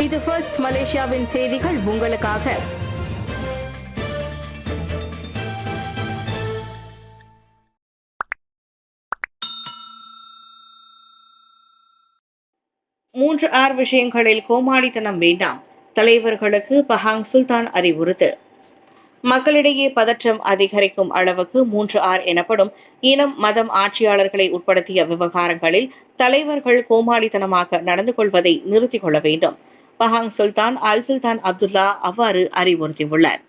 இது ஃபர்ஸ்ட் மலேசியாவின் செய்திகள் உங்களுக்காக. மூன்று ஆர் விஷயங்களில் கோமாளித்தனம் வேண்டாம், தலைவர்களுக்கு பஹாங் சுல்தான் அறிவுறுத்து. மக்களிடையே பதற்றம் அதிகரிக்கும் அளவுக்கு 3R எனப்படும் இனம் மதம் ஆட்சியாளர்களை உட்படுத்திய விவகாரங்களில் தலைவர்கள் கோமாளித்தனமாக நடந்து கொள்வதை நிறுத்திக் கொள்ள வேண்டும். பஹாங் சுல்தான் அல் சுல்தான் அப்துல்லா அவ்வாறு அறிவுறுத்தியுள்ளார்.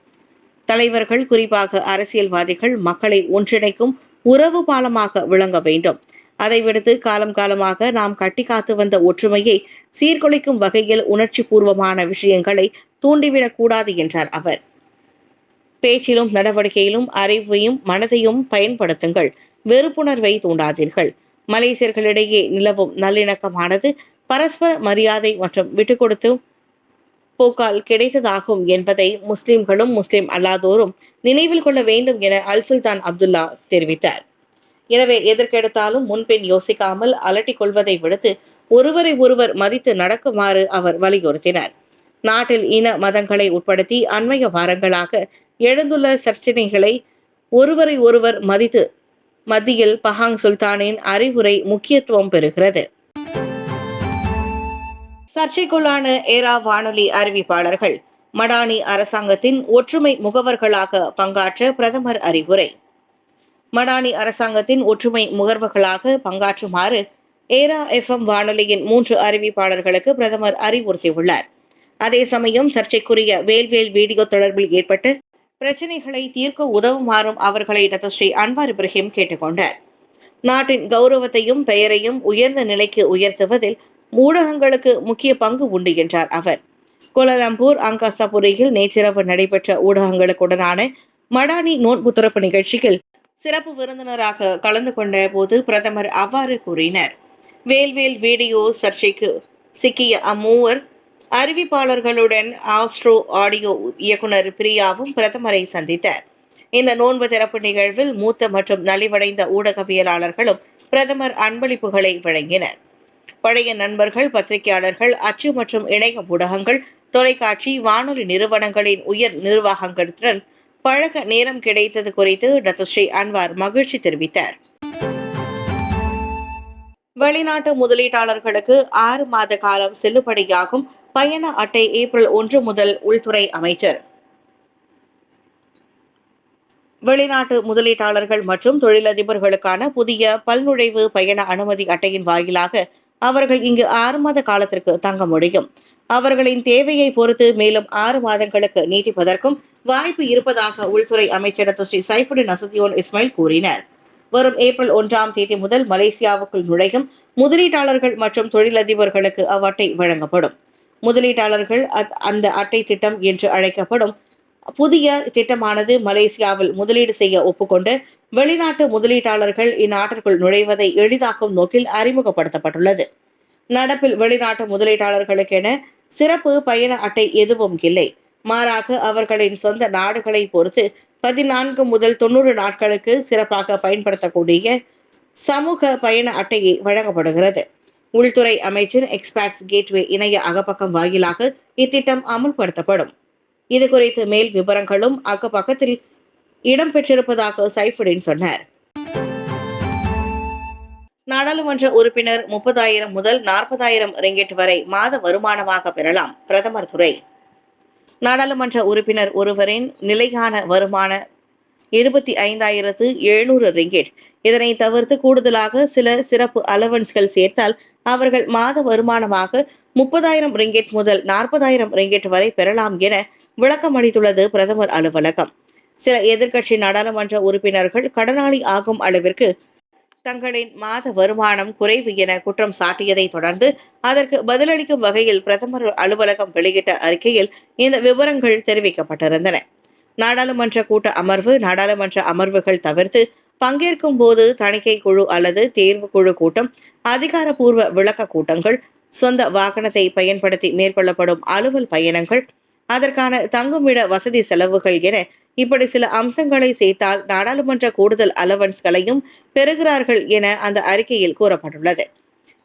தலைவர்கள், குறிப்பாக அரசியல்வாதிகள், மக்களை ஒன்றிணைக்கும் உறவு பாலமாக விளங்க வேண்டும். அதை விடுத்து காலம் காலமாக நாம் கட்டி காத்து வந்த ஒற்றுமையை சீர்குலைக்கும் வகையில் உணர்ச்சி பூர்வமான விஷயங்களை தூண்டிவிடக் கூடாது என்றார் அவர். பேச்சிலும் நடவடிக்கையிலும் அறிவையும் மனதையும் பயன்படுத்துங்கள், வெறுப்புணர்வை தூண்டாதீர்கள். மலேசியர்களிடையே நிலவும் நல்லிணக்கமானது பரஸ்பர மரியாதை மற்றும் விட்டுக்கொடுத்து போக்கால் கிடைத்ததாகும் என்பதை முஸ்லிம்களும் முஸ்லிம் அல்லாதோரும் நினைவில் கொள்ள வேண்டும் என அல் சுல்தான் அப்துல்லா தெரிவித்தார். எனவே எதற்கெடுத்தாலும் முன்பின் யோசிக்காமல் அலட்டிக் கொள்வதை விடுத்து ஒருவரை ஒருவர் மதித்து நடக்குமாறு அவர் வலியுறுத்தினார். நாட்டில் இன மதங்களை உட்படுத்தி அண்மைய வாரங்களாக எழுந்துள்ள சர்ச்சனைகளை ஒருவரை ஒருவர் மதித்து மத்தியில் பஹாங் சுல்தானின் அறிவுரை முக்கியத்துவம் பெறுகிறது. சர்ச்சைக்குள்ளான ஏரா வானொலி அறிவிப்பாளர்கள் மடானி அரசாங்கத்தின் ஒற்றுமை முகவர்களாக பங்காற்ற பிரதமர் அறிவுரை. மடானி அரசாங்கத்தின் ஒற்றுமை முகவர்களாக பங்காற்றுமாறு ஏரா FM வானொலியின் 3 அறிவிப்பாளர்களுக்கு பிரதமர் அறிவுறுத்தியுள்ளார். அதே சமயம் சர்ச்சைக்குரிய வேல்வேல் வீடியோ தொடர்பில் ஏற்பட்ட பிரச்சினைகளை தீர்க்க உதவுமாறும் அவர்களை டத்தஸ்ரீ அன்வார் இப்ராஹிம் கேட்டுக்கொண்டார். நாட்டின் கௌரவத்தையும் பெயரையும் உயர்ந்த நிலைக்கு உயர்த்துவதில் ஊடகங்களுக்கு முக்கிய பங்கு உண்டு என்றார் அவர். கோலாலம்பூர் அங்காசாபுரியில் நேற்றிரவு நடைபெற்ற ஊடகங்களுடனான மடானி நோன்பு திறப்பு நிகழ்ச்சியில் சிறப்பு விருந்தினராக கலந்து கொண்ட போது பிரதமர் அவ்வாறு கூறினார். வேல்வேல் வீடியோ சர்ச்சைக்கு சிக்கிய அம்மூவர் அறிவிப்பாளர்களுடன் ஆஸ்ட்ரோ ஆடியோ இயக்குனர் பிரியாவும் பிரதமரை சந்தித்தார். இந்த நோன்பு திறப்பு நிகழ்வில் மூத்த மற்றும் நலிவடைந்த ஊடகவியலாளர்களும் பிரதமர் அன்பளிப்புகளை வழங்கினர். பழைய நண்பர்கள், பத்திரிகையாளர்கள், அச்சு மற்றும் இணைய ஊடகங்கள், தொலைக்காட்சி, வானொலி நிறுவனங்களின் உயர் நிர்வாகங்களுடன் பழக நேரம் கிடைத்தது குறித்து டத்தஸ்ரீ அன்வார் மகிழ்ச்சி தெரிவித்தார். வெளிநாட்டு முதலீட்டாளர்களுக்கு 6 மாத காலம் செல்லுபடியாகும் பயண அட்டை ஏப்ரல் 1 முதல் உள்துறை அமைச்சர். வெளிநாட்டு முதலீட்டாளர்கள் மற்றும் தொழிலதிபர்களுக்கான புதிய பல்நுழைவு பயண அனுமதி அட்டையின் வாயிலாக அவர்கள் இங்கு 6 மாத காலத்திற்கு தங்க முடியும். அவர்களின் தேவையை பொறுத்து மேலும் 6 மாதங்களுக்கு நீட்டிப்பதற்கும் வாய்ப்பு இருப்பதாக உள்துறை அமைச்சர் ஸ்ரீ சைஃபுடின் அசதியோன் இஸ்மாயில் கூறினார். வரும் ஏப்ரல் 1ஆம் தேதி முதல் மலேசியாவுக்குள் நுழையும் முதலீட்டாளர்கள் மற்றும் தொழிலதிபர்களுக்கு அவ்வட்டை வழங்கப்படும். முதலீட்டாளர்கள் அந்த அட்டை திட்டம் என்று அழைக்கப்படும் புதிய திட்டமானது மலேசியாவில் முதலீடு செய்ய ஒப்புக்கொண்டு வெளிநாட்டு முதலீட்டாளர்கள் இந்நாட்டிற்குள் நுழைவதை எளிதாக்கும் நோக்கில் அறிமுகப்படுத்தப்பட்டுள்ளது. நடப்பில் வெளிநாட்டு முதலீட்டாளர்களுக்கென சிறப்பு பயண அட்டை எதுவும் இல்லை. மாறாக அவர்களின் சொந்த நாடுகளை பொறுத்து 14 முதல் 90 நாட்களுக்கு சிறப்பாக பயன்படுத்தக்கூடிய சமூக பயண அட்டையை வழங்கப்படுகிறது. உள்துறை அமைச்சர் எக்ஸ்பேட்ஸ் கேட்வே இணைய அகப்பக்கம் வாயிலாக இத்திட்டம் அமுல்படுத்தப்படும். இது குறித்து மேல் விவரங்களும் அக்கப்பக்கத்தில் இடம்பெற்றிருப்பதாக சைஃபுடின் சொன்னார். நாடாளுமன்ற உறுப்பினர் 30,000 முதல் 40,000 ரிங்கெட் வரை மாத வருமானமாக பெறலாம், பிரதமர் துறை. நாடாளுமன்ற உறுப்பினர் ஒருவரின் நிலையான வருமான 25,700 ரிங்கெட். இதனை தவிர்த்து கூடுதலாக சில சிறப்பு அலவன்ஸ்கள் சேர்த்தால் அவர்கள் மாத வருமானமாக 30,000 ரிங்கெட் முதல் 40,000 ரிங்கெட் வரை பெறலாம் என விளக்கம் அளித்துள்ளது பிரதமர் அலுவலகம். சில எதிர்க்கட்சி நாடாளுமன்ற உறுப்பினர்கள் கடனாளி ஆகும் அளவிற்கு தங்களின் மாத வருமானம் குறைவு என குற்றம் சாட்டியதை தொடர்ந்து அதற்கு பதிலளிக்கும் வகையில் பிரதமர் அலுவலகம் வெளியிட்ட அறிக்கையில் இந்த விவரங்கள் தெரிவிக்கப்பட்டிருந்தன. நாடாளுமன்ற கூட்ட அமர்வு, நாடாளுமன்ற அமர்வுகள் தவிர்த்து பங்கேற்கும் போது தணிக்கை குழு அல்லது தேர்வு குழு கூட்டம், அதிகாரப்பூர்வ விளக்க கூட்டங்கள், சொந்த வாகனத்தை பயன்படுத்தி மேற்கொள்ளப்படும் அலுவல் பயணங்கள், அதற்கான தங்குமிட வசதி செலவுகள் என இப்படி சில அம்சங்களை சேர்த்தால் நாடாளுமன்ற கூடுதல் அலவன்ஸ்களையும் பெறுகிறார்கள் என அந்த அறிக்கையில் கூறப்பட்டுள்ளது.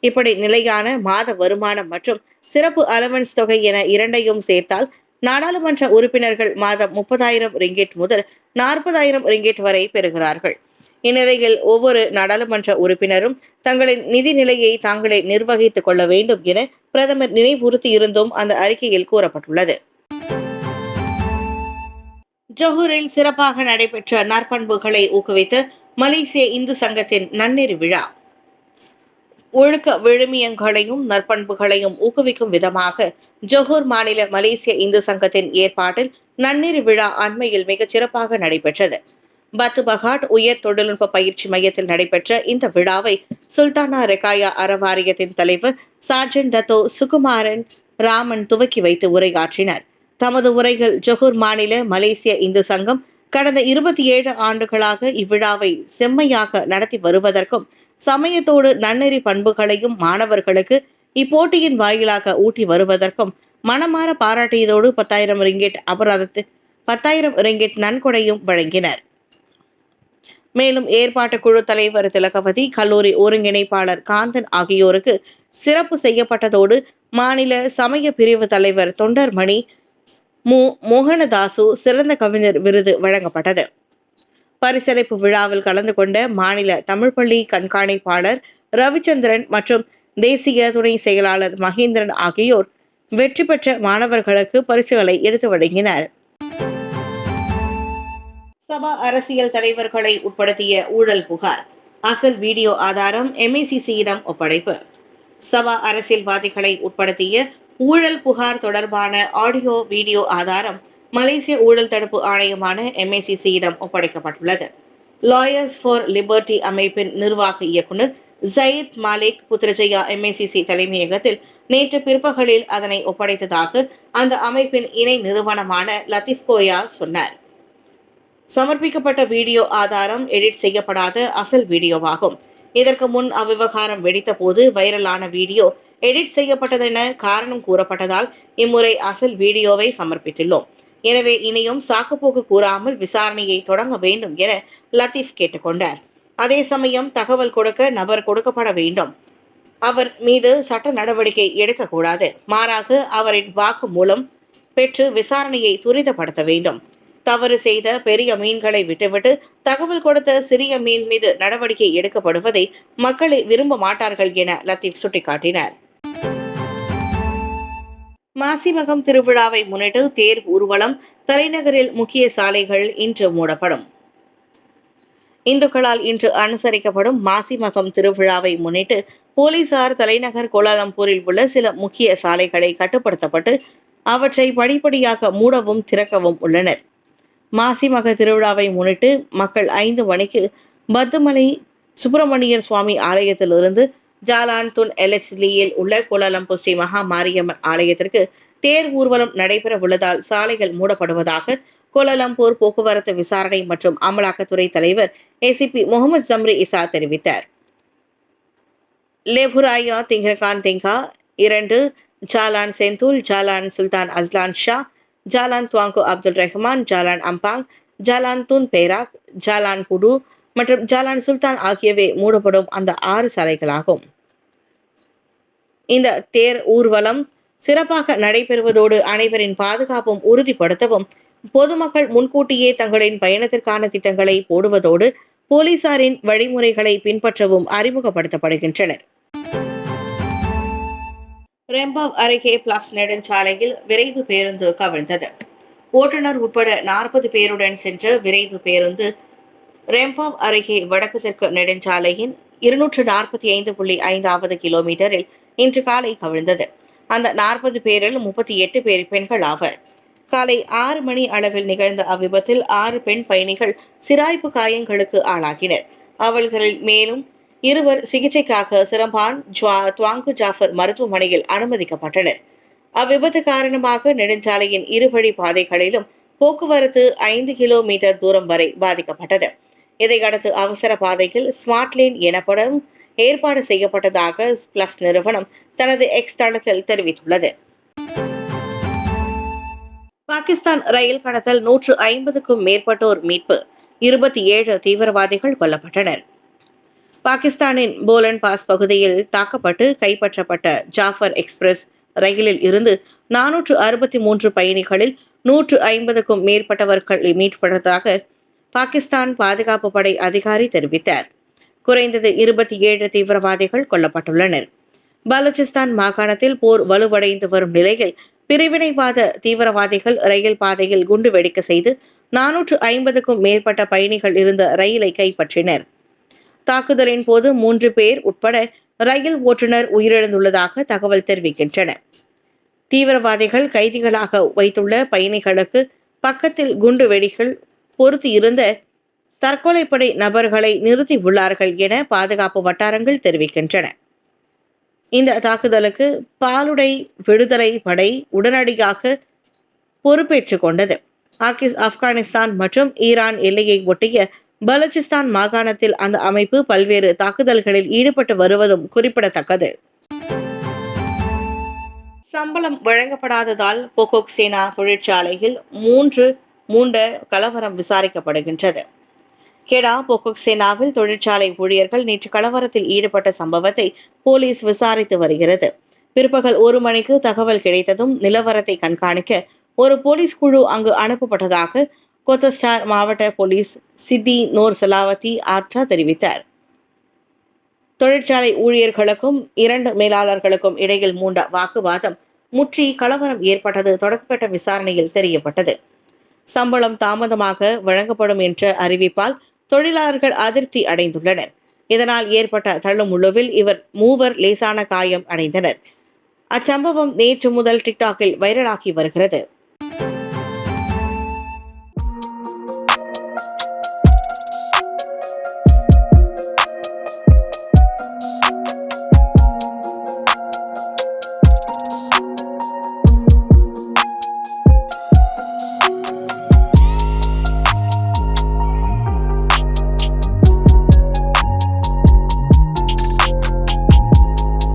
இப்படி நிலையான மாத வருமானம் மற்றும் சிறப்பு அலவன்ஸ் தொகை என இரண்டையும் சேர்த்தால் நாடாளுமன்ற உறுப்பினர்கள் மாதம் 30,000 ரிங்கெட் முதல் 40,000 ரிங்கெட் வரை பெறுகிறார்கள். இந்நிலையில் ஒவ்வொரு நாடாளுமன்ற உறுப்பினரும் தங்களின் நிதி நிலையை தாங்களே நிர்வகித்துக் கொள்ள வேண்டும் என பிரதமர் நினைவுறுத்தியிருந்தும் அந்த அறிக்கையில் கூறப்பட்டுள்ளது. ஜொஹூரில் சிறப்பாக நடைபெற்ற நற்பண்புகளை ஊக்குவித்த மலேசிய இந்து சங்கத்தின் நன்னெறி விழா. ஒழுக்க விழுமியங்களையும் நற்பண்புகளையும் ஊக்குவிக்கும் விதமாக ஜொஹூர் மாநில மலேசிய இந்து சங்கத்தின் ஏற்பாட்டில் நன்னெறி விழா அண்மையில் மிகச் சிறப்பாக நடைபெற்றது. பத்து பகாட் உயர் தொழில்நுட்ப பயிற்சி மையத்தில் நடைபெற்ற இந்த விழாவை சுல்தானா ரெகாயா அறவாரியத்தின் தலைவர் சார்ஜன் டத்தோ சுகுமாரன் ராமன் துவக்கி வைத்து உரையாற்றினர். தமது உரையில் ஜொஹூர் மாநில மலேசிய இந்து சங்கம் கடந்த 27 ஆண்டுகளாக இவ்விழாவை செம்மையாக நடத்தி வருவதற்கும் சமயத்தோடு நன்னெறி பண்புகளையும் மாணவர்களுக்கு இப்போட்டியின் வாயிலாக ஊட்டி வருவதற்கும் மனமாற பாராட்டியதோடு 10,000 ரிங்கெட் அபராதத்து 10,000 ரிங்கெட் நன்கொடையும் வழங்கினர். மேலும் ஏற்பாட்டு குழு தலைவர் திலகவதி, கல்லூரி ஒருங்கிணைப்பாளர் காந்தன் ஆகியோருக்கு சிறப்பு செய்யப்பட்டதோடு மாநில சமய பிரிவு தலைவர் தொண்டர்மணி மோகனதாசு சிறந்த கவிஞர் விருது வழங்கப்பட்டது. பரிசளிப்பு விழாவில் கலந்து கொண்ட மாநில தமிழ்ப்பள்ளி கண்காணிப்பாளர் ரவிச்சந்திரன் மற்றும் தேசிய துணை செயலாளர் மகேந்திரன் ஆகியோர் வெற்றி பெற்ற மாணவர்களுக்கு பரிசுகளை எடுத்து வழங்கினர். சபா அரசியல் தலைவர்களை உட்படுத்திய ஊழல் புகார், அசல் வீடியோ ஆதாரம் MACCயிடம் ஒப்படைப்பு. சபா அரசியல்வாதிகளை உட்படுத்திய ஊழல் புகார் தொடர்பான ஆடியோ வீடியோ ஆதாரம் மலேசிய ஊழல் தடுப்பு ஆணையமான MACCயிடம் ஒப்படைக்கப்பட்டுள்ளது. லாயர்ஸ் ஃபார் லிபர்ட்டி அமைப்பின் நிர்வாக இயக்குனர் ஜயீத் மாலிக் புத்ரஜயா MACC தலைமையகத்தில் நேற்று பிற்பகலில் அதனை ஒப்படைத்ததாக அந்த அமைப்பின் இணை நிறுவனமான லத்தீப் கோயா சொன்னார். சமர்ப்பிக்கப்பட்ட வீடியோ ஆதாரம் எடிட் செய்யப்படாத அசல் வீடியோவாகும். இதற்கு முன் அவ்விவகாரம் வெடித்த போது வைரலான வீடியோ எடிட் செய்யப்பட்டதென காரணம் கூறப்பட்டதால் இம்முறை அசல் வீடியோவை சமர்ப்பித்துள்ளோம். எனவே இனியும் சாக்குப்போக்கு கூறாமல் விசாரணையை தொடங்க வேண்டும் என லத்தீப் கேட்டுக்கொண்டார். அதே சமயம் தகவல் கொடுக்க நபர் கொடுக்கப்பட வேண்டும். அவர் மீது சட்ட நடவடிக்கை எடுக்கக்கூடாது. மாறாக அவரின் வாக்கு மூலம் பெற்று விசாரணையை துரிதப்படுத்த வேண்டும். தவறு செய்த பெரிய மீன்களை விட்டுவிட்டு தகவல் கொடுத்த சிறிய மீன் மீது நடவடிக்கை எடுக்கப்படுவதை மக்களை விரும்ப மாட்டார்கள் என லத்தீப் சுட்டிக்காட்டினார். மாசிமகம் திருவிழாவை முன்னிட்டு தேர் ஊர்வலம் தலைநகரில் முக்கிய சாலைகள் இன்று மூடப்படும். இந்துக்களால் இன்று அனுசரிக்கப்படும் மாசிமகம் திருவிழாவை முன்னிட்டு போலீசார் தலைநகர் கோலாலம்பூரில் உள்ள சில முக்கிய சாலைகளை கட்டுப்படுத்தப்பட்டு அவற்றை படிப்படியாக மூடவும் திறக்கவும் உள்ளனர். மாசிமக திருவிழாவை முன்னிட்டு மக்கள் 5 மணிக்கு பத்துமலை சுப்பிரமணியர் சுவாமி ஆலயத்திலிருந்து ஜாலான் துன் எலெக்ஸ்லியில் உள்ள கோலாலம்பூர் ஸ்ரீ மகா மாரியம்மன் ஆலயத்திற்கு தேர் ஊர்வலம் நடைபெற உள்ளதால் சாலைகள் மூடப்படுவதாக கோலாலம்பூர் போக்குவரத்து விசாரணை மற்றும் அமலாக்கத்துறை தலைவர் ACP முகமது ஜம்ரி இசா தெரிவித்தார். Lebuhraya Lingkaran Tengah 2, Jalan Sentul, Jalan Sultan Azlan Shah, Jalan Tuanku Abdul Rahman, Jalan Ampang, Jalan Tun Perak, Jalan Pudu மற்றும் ஜாலான் சுல்தான் ஆகியவை மூடப்படும் அந்த 6 சாலைகளாகும். இந்த தேர் ஊர்வலம் சிறப்பாக நடைபெறுவதோடு அனைவரின் பாதுகாப்பும் உறுதிப்படுத்தவும் பொதுமக்கள் முன்கூட்டியே தங்களின் பயணத்திற்கான திட்டங்களை போடுவதோடு போலீசாரின் வழிமுறைகளை பின்பற்றவும் அறிமுகப்படுத்தப்படுகின்றனர். ரெம்பாவ் அருகே பிளஸ் நெடுஞ்சாலையில் விரைவு பேருந்து கவிழ்ந்தது. ஓட்டுநர் உட்பட 40 பேருடன் சென்ற விரைவு பேருந்து ரெம்பாவ் அருகே வடக்கு தெற்கு நெடுஞ்சாலையின் 245.5வது கிலோமீட்டரில் இன்று காலை கவிழ்ந்தது. அந்த 40 பேரில் 38 பேர் பெண்கள் ஆவர். காலை 6 மணி அளவில் நிகழ்ந்த அவ்விபத்தில் 6 பெண் பயணிகள் சிராய்ப்பு காயங்களுக்கு ஆளாகினர். அவர்களில் மேலும் 2 சிகிச்சைக்காக சிரம்பான் துவாங்கு ஜாஃபர் மருத்துவமனையில் அனுமதிக்கப்பட்டனர். அவ்விபத்து காரணமாக நெடுஞ்சாலையின் இருவழி பாதைகளிலும் போக்குவரத்து 5 கிலோமீட்டர் தூரம் வரை பாதிக்கப்பட்டது. இதையடுத்து அவசர பாதையில் ஸ்மார்ட் லேன் எனப்படும் ஏற்பாடு செய்யப்பட்டதாக பிளஸ் நிறுவனம் தனது எக்ஸ் தளத்தில் தெரிவித்துள்ளது. பாகிஸ்தான் ரயில் கடத்தல் 150க்கும் மேற்பட்டோர் மீட்பு, 27 தீவிரவாதிகள் கொல்லப்பட்டனர். பாகிஸ்தானின் போலன் பாஸ் பகுதியில் தாக்கப்பட்டு கைப்பற்றப்பட்ட ஜாஃபர் எக்ஸ்பிரஸ் ரயிலில் இருந்து 463 பயணிகளில் 150க்கும் மேற்பட்டவர்கள் மீட்கப்பட்டதாக பாகிஸ்தான் பாதுகாப்பு படை அதிகாரி தெரிவித்தார். குறைந்தது 27 தீவிரவாதிகள் கொல்லப்பட்டுள்ளனர். பலூச்சிஸ்தான் மாகாணத்தில் போர் வலுவடைந்து வரும் நிலையில் பிரிவினைவாத தீவிரவாதிகள் ரயில் பாதையில் குண்டு வெடிக்க செய்து 450க்கும் மேற்பட்ட பயணிகள் இருந்த ரயிலை கைப்பற்றினர். தாக்குதலின் போது 3 பேர் உட்பட ரயில் ஓட்டுநர் உயிரிழந்துள்ளதாக தகவல் தெரிவிக்கின்றன. தீவிரவாதிகள் கைதிகளாக வைத்துள்ள பயணிகளுக்கு பக்கத்தில் குண்டு வெடிகள் பொருத்தி இருந்த தற்கொலைப்படை நபர்களை நிறுத்தியுள்ளார்கள் என பாதுகாப்பு வட்டாரங்கள் தெரிவிக்கின்றன. இந்த தாக்குதலுக்கு பாலுடை விடுதலை படை உடனடியாக பொறுப்பேற்றுக் கொண்டது. ஆப்கானிஸ்தான் மற்றும் ஈரான் எல்லையை ஒட்டிய பலூச்சிஸ்தான் மாகாணத்தில் அந்த அமைப்பு பல்வேறு தாக்குதல்களில் ஈடுபட்டு வருவதும் குறிப்பிடத்தக்கது. சம்பளம் வழங்கப்படாததால் பொகோக்சேனா தொழிற்சாலையில் மூண்ட கலவரம் விசாரிக்கப்படுகின்றது. கெடா பொகோக்சேனாவில் தொழிற்சாலை ஊழியர்கள் நேற்று கலவரத்தில் ஈடுபட்ட சம்பவத்தை போலீஸ் விசாரித்து வருகிறது. பிற்பகல் 1 மணிக்கு தகவல் கிடைத்ததும் நிலவரத்தை கண்காணிக்க ஒரு போலீஸ் குழு அங்கு அனுப்பப்பட்டதாக கோத்தஸ்டார் மாவட்ட போலீஸ் சித்தி நோர் சலாவத்தி ஆற்றா தெரிவித்தார். தொழிற்சாலை ஊழியர்களுக்கும் 2 மேலாளர்களுக்கும் இடையில் மூண்ட வாக்குவாதம் முற்றி கலவரம் ஏற்பட்டது தொடக்கக்கட்ட விசாரணையில் தெரியப்பட்டது. சம்பளம் தாமதமாக வழங்கப்படும் என்ற அறிவிப்பால் தொழிலாளர்கள் அதிருப்தி அடைந்துள்ளனர். இதனால் ஏற்பட்ட தள்ளுமுள்ளுவில் மூவர் லேசான காயம் அடைந்தனர். அச்சம்பவம் நேற்று முதல் டிக்டாக்கில் வைரலாகி வருகிறது.